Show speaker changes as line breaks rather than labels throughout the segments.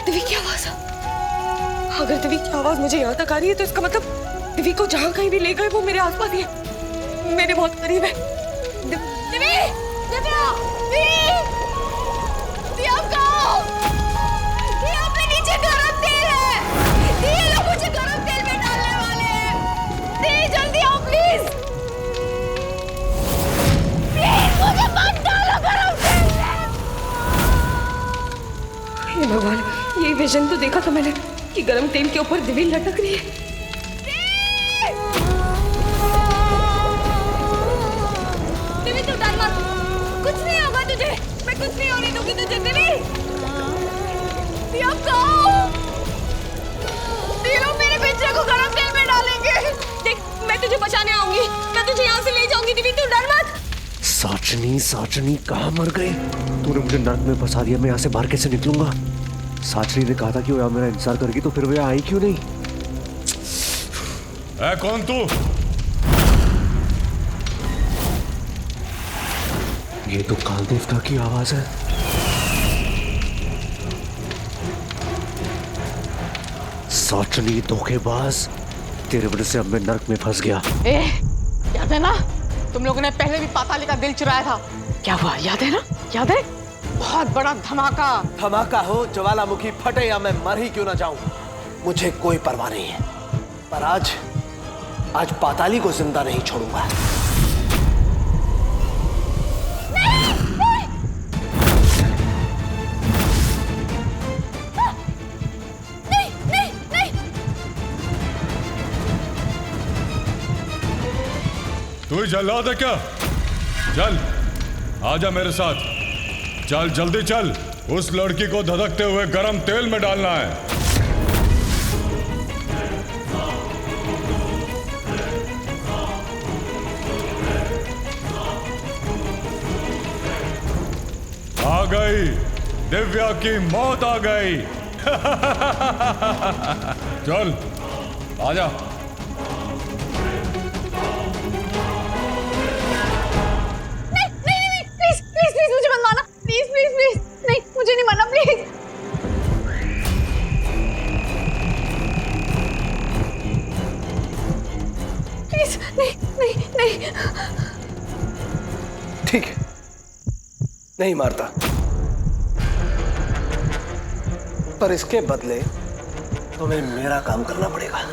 दिव्या की आवाज। अगर दिव्या की आवाज मुझे यहाँ तक आ रही है तो इसका मतलब दिव्या को जहाँ कहीं भी ले गए वो मेरे आसपास ही है, मेरे बहुत करीब है। दिव्या, दिव्या, दिव्या अपने नीचे गरम तेल है। ये लोग मुझे गरम तेल में डालने वाले हैं। दिव्या जल्दी आओ प्लीज। प्लीज मुझे मत डालो गरम तेल में। हे भगवान, ये विजन तो देखा था मैंने कि गरम तेल के ऊपर दिव्या लटक रही है। दिव्या तू डर मत, कुछ नहीं होगा तुझे, मैं कुछ नहीं होने दूंगी तुझे। दिव्या मेरे बच्चे को गरम तेल में डालेंगे। देख मैं तुझे बचाने आऊंगी, मैं तुझे यहाँ से ले जाऊंगी। दिव्या तू डर मत।
साचनी कहाँ मर गई? तूने मुझे नर्क में फंसा दिया, मैं यहाँ से बाहर कैसे निकलूंगा? साचनी ने कहा था कि वो यहाँ मेरा इंतजार करेगी, तो फिर वो आई क्यों नहीं?
ऐ कौन तू?
ये तो काल देवता की आवाज है। साचनी धोखेबाज, तेरे वजह से अब मैं नर्क में फंस गया।
याद है ना, तुम लोगों ने पहले भी पाताली का दिल चुराया था। क्या हुआ, याद है ना? याद है? बहुत बड़ा
धमाका हो, ज्वालामुखी फटे या मैं मर ही क्यों ना जाऊं, मुझे कोई परवाह नहीं है। पर आज पाताली को जिंदा नहीं छोड़ूंगा।
तू जल्लाद है क्या? चल आजा मेरे साथ, चल जल्दी चल। उस लड़की को धधकते हुए गरम तेल में डालना है। आ गई, दिव्या की मौत आ गई। चल आजा।
मुझे नहीं मारना प्लीज। प्लीज नहीं।
ठीक है, नहीं मारता, पर इसके बदले तुम्हें मेरा काम करना पड़ेगा।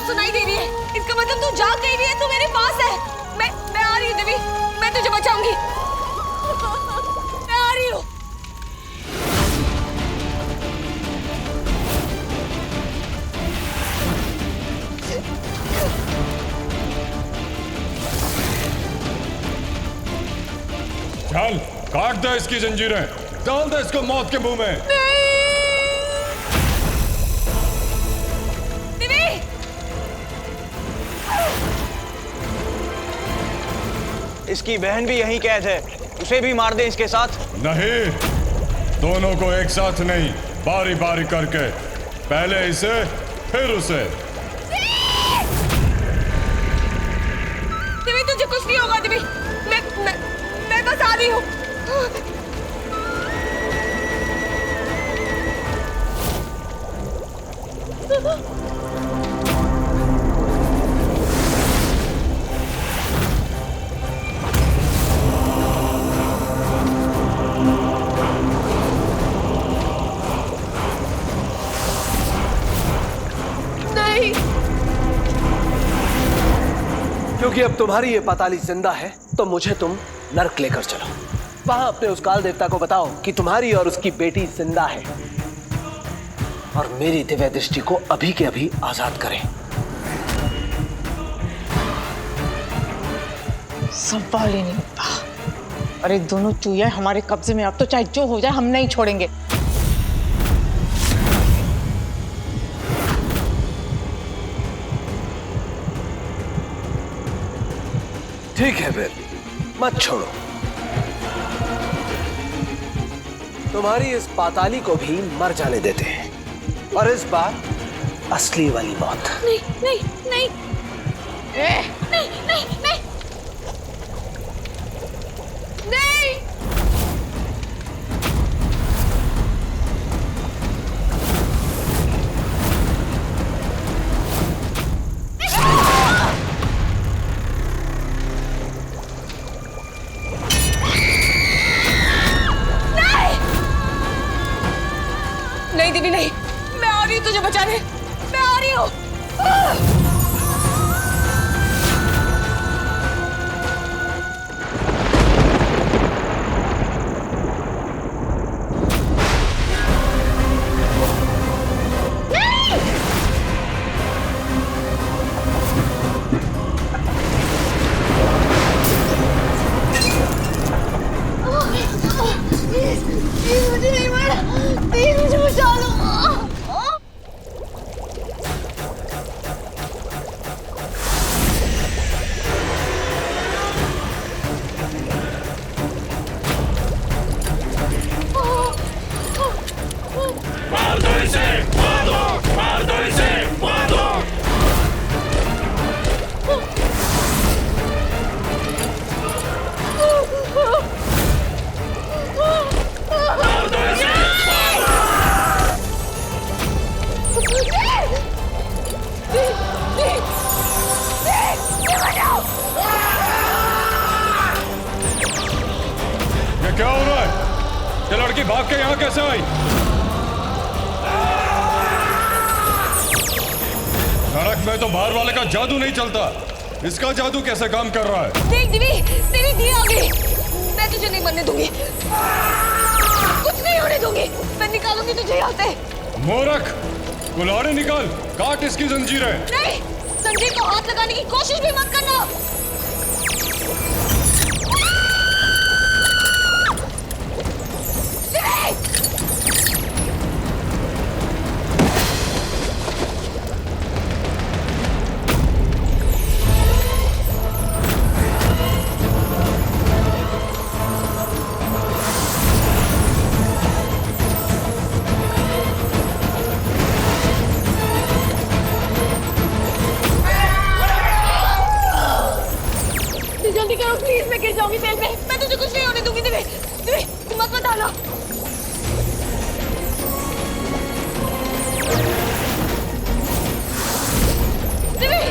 सुनाई दे रही है, इसका मतलब तू जाग गई है, तू मेरे पास है। मैं आ रही हूँ दिव्या, मैं तुझे बचाऊंगी। मैं आ रही हूँ।
चल काट दे इसकी जंजीरें, डाल दे इसको मौत के मुंह में।
इसकी बहन भी यहीं कैद है, उसे भी मार दे इसके साथ।
नहीं, दोनों को एक साथ नहीं, बारी बारी करके, पहले इसे फिर उसे।
दिव्या तुझे कुछ नहीं होगा दिव्या, मैं बस आ रही हूँ।
क्योंकि अब तुम्हारी ये पाताली जिंदा है तो मुझे तुम नर्क लेकर चलो। वहां अपने उस काल देवता को बताओ कि तुम्हारी और उसकी बेटी जिंदा है और मेरी दिव्य दृष्टि को अभी के अभी आजाद करें।
सवाल ही नहीं होता। अरे दोनों चूहे हमारे कब्जे में, अब तो चाहे जो हो जाए हम नहीं छोड़ेंगे।
ठीक है फिर मत छोड़ो। तुम्हारी इस पाताली को भी मर जाने देते हैं और इस बार असली वाली मौत।
नहीं नहीं नहीं
ए,
नहीं नहीं नहीं नहीं। नहीं दीदी नहीं, मैं आ रही हूँ तुझे बचाने, मैं आ रही हूँ। मुझे नहीं मारा, प्लीज मुझे बचा लो।
मार दो इसे, मार दो, मार दो इसे, मार दो। मार दो इसे, मार दो।
ये क्या हो रहा है? ये लड़की भाग के यहाँ कैसे आई? नरक में तो बाहर वाले का जादू नहीं चलता, इसका जादू कैसे काम कर रहा है?
देख दिवी, तेरी दी आ गई। मैं तुझे नहीं मरने दूंगी, कुछ नहीं होने दूंगी। मैं निकालूंगी तुझे यहाँ से।
मूर्ख, कुल्हाड़ी निकाल, काट इसकी जंजीरें।
नहीं, संजय को हाथ लगाने की कोशिश भी मत करना। जल्दी करो प्लीज, मैं गिर जाऊंगी तेल में। मैं तुझे कुछ नहीं होने दूंगी। दिवी, दिवी, तुम मत डालो। दिवी,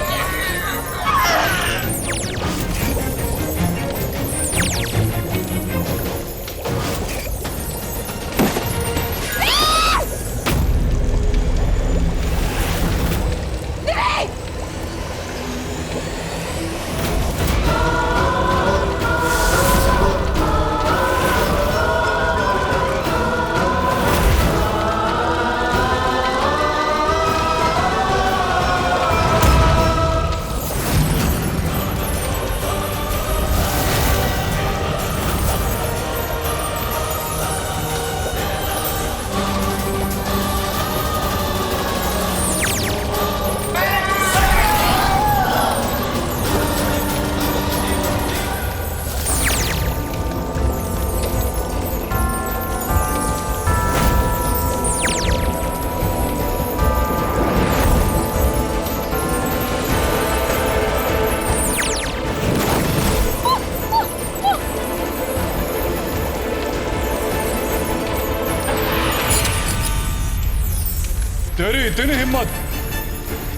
तेरी इतनी हिम्मत,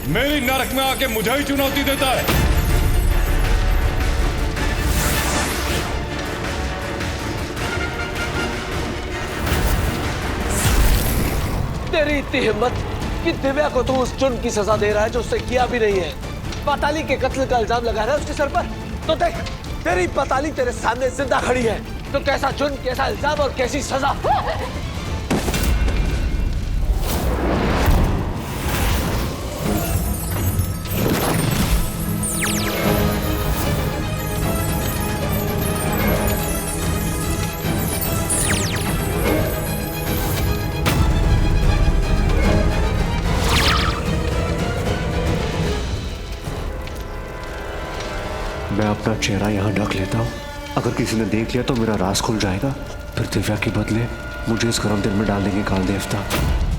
मेरी नरक में आके मुझे ही चुनौती देता है।
तेरी इतनी हिम्मत कि दिव्या को तू उस जुर्म की सजा दे रहा है जो उससे किया भी नहीं है। पाताली के कत्ल का इल्जाम लगा रहा है उसके सर पर। तो देख, तेरी पाताली तेरे सामने जिंदा खड़ी है, तो कैसा जुर्म, कैसा इल्जाम और कैसी सजा।
मैं अपना चेहरा यहाँ ढक लेता हूँ, अगर किसी ने देख लिया तो मेरा राज खुल जाएगा, फिर दिव्या के बदले मुझे इस गरम तेल में डाल देंगे काल देवता।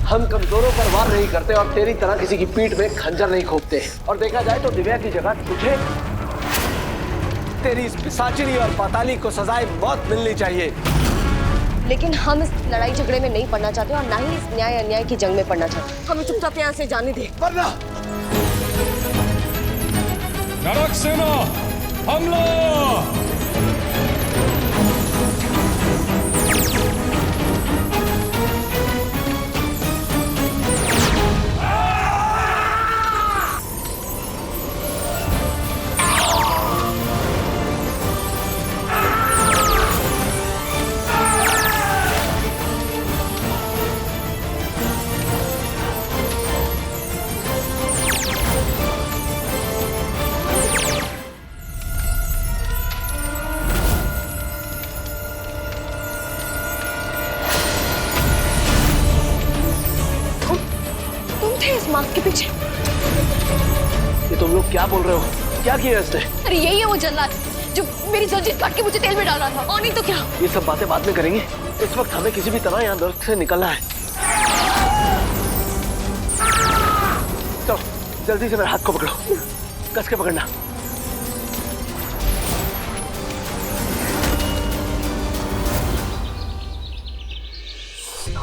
हम कमजोरों पर वार नहीं करते और तेरी तरह किसी की पीठ में खंजर नहीं खोपते। और देखा जाए तो दिव्या की जगह तुझे, तेरी इस पिशाचिनी और पाताली को सजाए मौत मिलनी चाहिए।
लेकिन हम इस लड़ाई झगड़े में नहीं पड़ना चाहते और ना ही इस न्याय अन्याय की जंग में पड़ना चाहते। हमें चुपचाप यहाँ से जाने दे।
वरना
नरक सेना हमला!
मास्क के पीछे।
ये तुम लोग क्या बोल रहे हो? क्या किया इसने?
अरे यही है वो जल्लाद जो मेरी जंजीर काट के मुझे तेल में डाल रहा था। और नहीं तो क्या।
ये सब बातें बाद में करेंगे, इस वक्त हमें किसी भी तरह यहाँ नर्क से निकलना है। चलो जल्दी से मेरे हाथ को पकड़ो, कस के पकड़ना।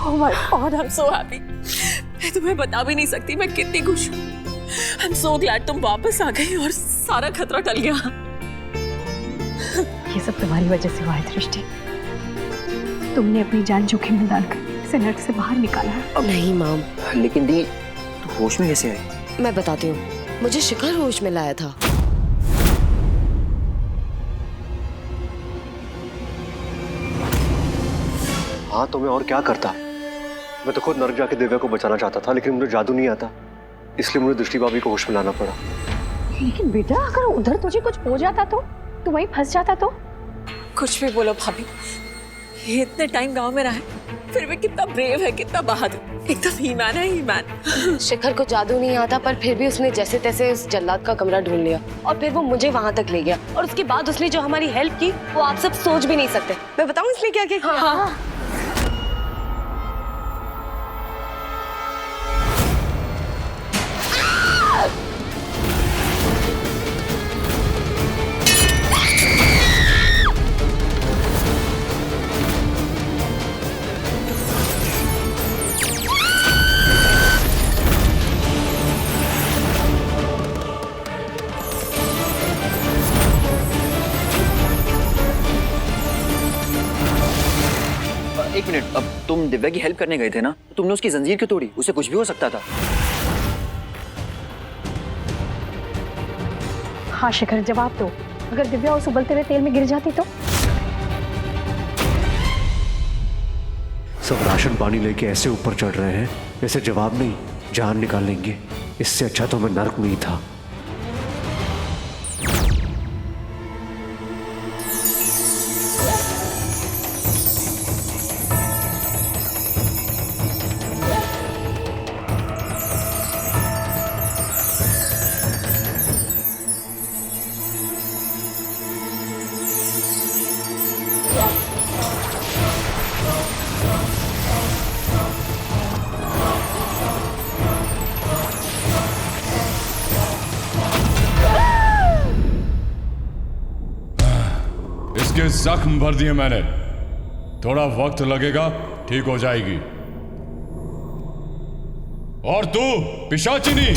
Oh my God, I'm so happy. मैं तुम्हें बता भी नहीं सकती मैं कितनी खुश हूँ। I'm so glad तुम वापस आ गई और सारा खतरा टल गया।
ये सब तुम्हारी वजह से हुआ है दृष्टि। तुमने अपनी जान जोखिम में डालकर इसे नर्क से बाहर निकाला है।
नहीं माम।
लेकिन दी, तू होश में कैसे आई?
मैं बताती हूँ, मुझे शिखर होश में लाया था।
हाँ तो मैं और क्या करता? मैं तो खुद नर्क जाके दिव्या को बचाना चाहता था, लेकिन मुझे जादू नहीं आता, इसलिए मुझे दृष्टि भाभी को होश में लाना पड़ा।
लेकिन बेटा अगर उधर तुझे कुछ हो जाता तो तू वहीं फंस जाता तो?
कुछ भी बोलो भाभी, ये इतने टाइम गांव में रहा है, फिर भी कितना ब्रेव है, कितना बहादुर, एकदम हीमान है हीमान।
शिखर को जादू नहीं आता, पर फिर भी उसने जैसे तैसे उस जल्लाद का कमरा ढूंढ लिया और फिर वो मुझे वहां तक ले गया। और उसके बाद उसने जो हमारी हेल्प की वो आप सब सोच भी नहीं सकते। मैं बताऊं इसने क्या क्या किया?
हाँ।
एक मिनट, अब तुम दिव्या की हेल्प करने गए थे ना, तुमने उसकी जंजीर क्यों तोड़ी? उसे कुछ भी हो सकता था।
हाँ शिखर जवाब दो, अगर दिव्या उस उबलते हुए तेल में गिर जाती तो?
सब राशन पानी लेके ऐसे ऊपर चढ़ रहे हैं, ऐसे जवाब नहीं जान निकाल लेंगे। इससे अच्छा तो मैं नर्क में ही था।
इसके जख्म भर दिए मैंने, थोड़ा वक्त लगेगा, ठीक हो जाएगी। और तू पिशाचिनी,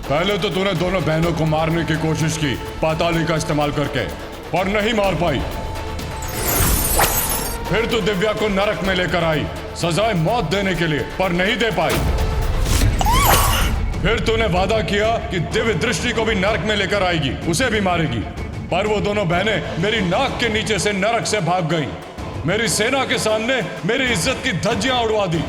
पहले तो तूने दोनों बहनों को मारने की कोशिश की पाताली का इस्तेमाल करके, पर नहीं मार पाई। फिर तू दिव्या को नरक में लेकर आई सजाए मौत देने के लिए, पर नहीं दे पाई। फिर तूने वादा किया कि दिव्य दृष्टि को भी नरक में लेकर आएगी, उसे भी मारेगी। पर वो दोनों बहनें मेरी नाक के नीचे से नरक से भाग गईं। मेरी सेना के सामने मेरी इज्जत की धज्जियां उड़वा दी।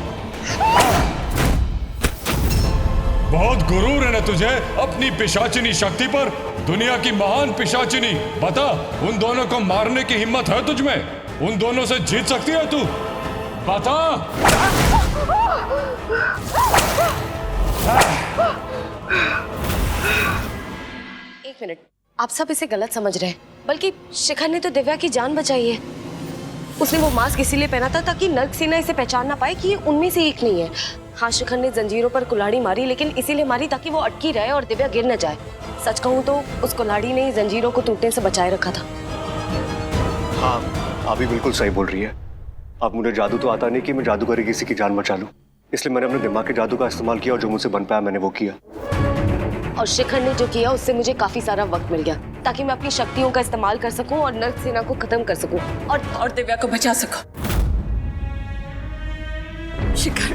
बहुत गुरूर है ना तुझे अपनी पिशाचिनी शक्ति पर, दुनिया की महान पिशाचिनी। बता, उन दोनों को मारने की हिम्मत है तुझ में? उन दोनों से जीत सकती है तू? बता।
एक मिनट, आप सब इसे गलत समझ रहे हैं। बल्कि शिखर ने तो दिव्या की जान बचाई है। उसने वो मास्क इसीलिए पहना था ताकि नर्क सेना इसे पहचान ना पाए कि ये उनमें से एक नहीं है। हाँ, शिखर ने जंजीरों पर कुल्हाड़ी मारी, लेकिन इसीलिए मारी ताकि वो अटकी रहे और दिव्या गिर न जाए। सच कहूँ तो उस कुल्हाड़ी ने ही जंजीरों को टूटने से बचाए रखा था।
हाँ, आप भी बिल्कुल सही बोल रही है। अब मुझे जादू तो आता नहीं कि मैं जादूगरी किसी की जान बचा लूं, इसलिए मैंने अपने दिमाग के जादू का इस्तेमाल किया और जो मुझसे बन पाया मैंने वो किया।
और शिखर ने जो किया उससे मुझे काफी सारा वक्त मिल गया ताकि मैं अपनी शक्तियों का इस्तेमाल कर सकूं और नर्क सेना को खत्म कर सकूं
और दिव्या को बचा सको। Shikhar,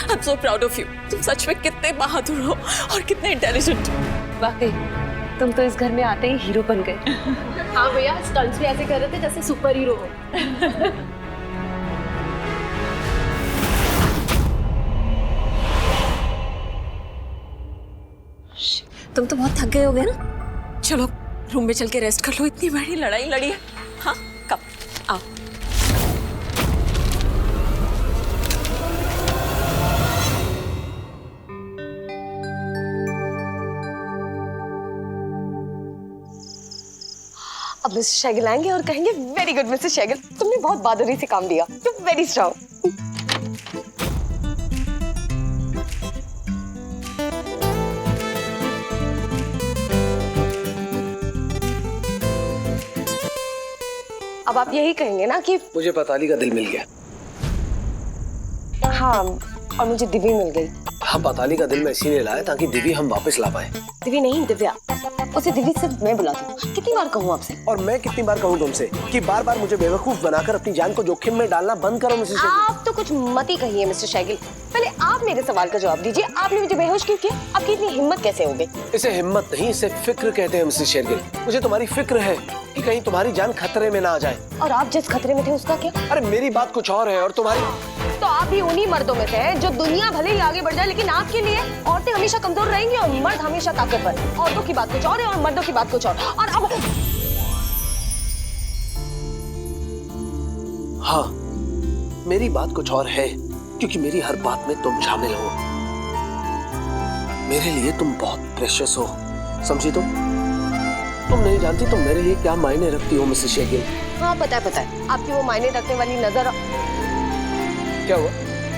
I am so proud of you. तुम सच में कितने बहादुर हो और कितने इंटेलिजेंट।
वाकई तुम तो इस घर में आते ही हीरो बन गए।
हाँ भैया, स्टंट्स भी ऐसे कर रहे थे जैसे सुपर हीरो हो।
तुम तो बहुत थक गए होगे ना? चलो रूम में चल के रेस्ट कर लो, इतनी बड़ी लड़ाई लड़ी है। हाँ, कब आओ।
अब मिस्टर शैगिल आएंगे और कहेंगे वेरी गुड मिस्टर शैगिल, तुमने बहुत बहादुरी से काम लिया, तुम वेरी स्ट्रांग। अब आप यही कहेंगे ना कि
मुझे पताली का दिल मिल गया।
हाँ, और मुझे दिव्य मिल गई।
हाँ, पताली का दिल मैं इसीलिए लाया ताकि दिव्य हम वापस ला पाए।
दिव्य नहीं, दिव्या। उसे दिव्य सिर्फ मैं बुलाती हूँ। कितनी बार कहूँ आपसे?
और मैं कितनी बार कहूँ तुमसे कि बार बार मुझे बेवकूफ बनाकर अपनी जान को जोखिम में डालना बंद करो मिसेस शैगिल।
आप तो कुछ मत ही कहिए मिस्टर शैगिल। पहले आप मेरे सवाल का जवाब दीजिए। आपने मुझे बेहोश क्यों किया? आपकी इतनी हिम्मत कैसे हो गई?
इसे हिम्मत नहीं, इसे फिक्र कहते हैं मिसेस शैगिल। मुझे तुम्हारी फिक्र है कि कहीं तुम्हारी जान खतरे में ना आ जाए।
और आप जिस खतरे में थे उसका क्या?
अरे मेरी बात कुछ और है और तुम्हारी।
तो आप भी उन्हीं मर्दों में से हैं जो दुनिया भले ही आगे बढ़ जाए, लेकिन आपके लिए औरतें हमेशा कमजोर रहेंगी और मर्द हमेशा ताकतवर। औरतों की बात कुछ और है और मर्दों की बात कुछ और। और अब
हाँ, मेरी बात कुछ और है क्योंकि मेरी हर बात में तुम शामिल हो। मेरे लिए तुम बहुत प्रेशियस हो, समझी तुम नहीं जानती तुम मेरे लिए क्या मायने रखती हो मिसेस शैगिल।
हाँ, पता है। आपकी वो मायने रखने वाली नजर।
क्या हुआ,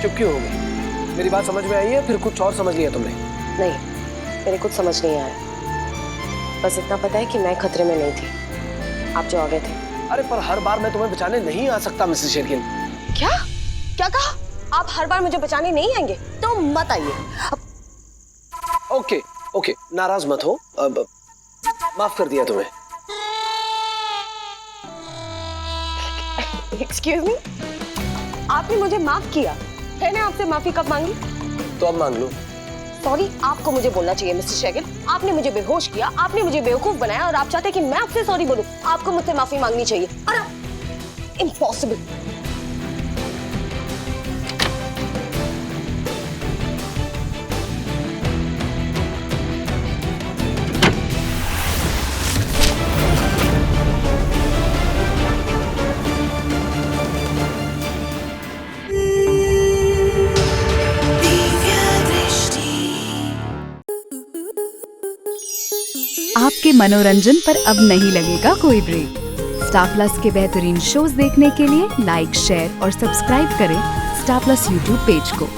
चुप क्यों हो गई? मेरी बात समझ में आई है, फिर कुछ और समझ लिया तुमने?
नहीं, मेरे कुछ समझ नहीं आया। बस इतना पता है कि मैं खतरे में नहीं थी, आप जो आ गए थे।
अरे पर हर बार मैं तुम्हें बचाने नहीं आ सकता मिसेस शैगिल।
क्या कहा? आप हर बार मुझे बचाने नहीं आएंगे? तो मत आइए।
ओके, नाराज मत हो। अब माफ कर दिया तुम्हें।
एक्सक्यूज मी, आपने मुझे माफ किया? मैंने आपसे माफी कब मांगी?
तो अब मांग लो।
सॉरी आपको मुझे बोलना चाहिए मिस्टर शैगिल। आपने मुझे बेहोश किया, आपने मुझे बेवकूफ बनाया और आप चाहते हैं कि मैं आपसे सॉरी बोलूं। आपको मुझसे माफी मांगनी चाहिए। अरे इम्पॉसिबल।
आपके मनोरंजन पर अब नहीं लगेगा कोई ब्रेक। स्टार प्लस के बेहतरीन शोज देखने के लिए लाइक, शेयर और सब्सक्राइब करें स्टार प्लस यूट्यूब पेज को।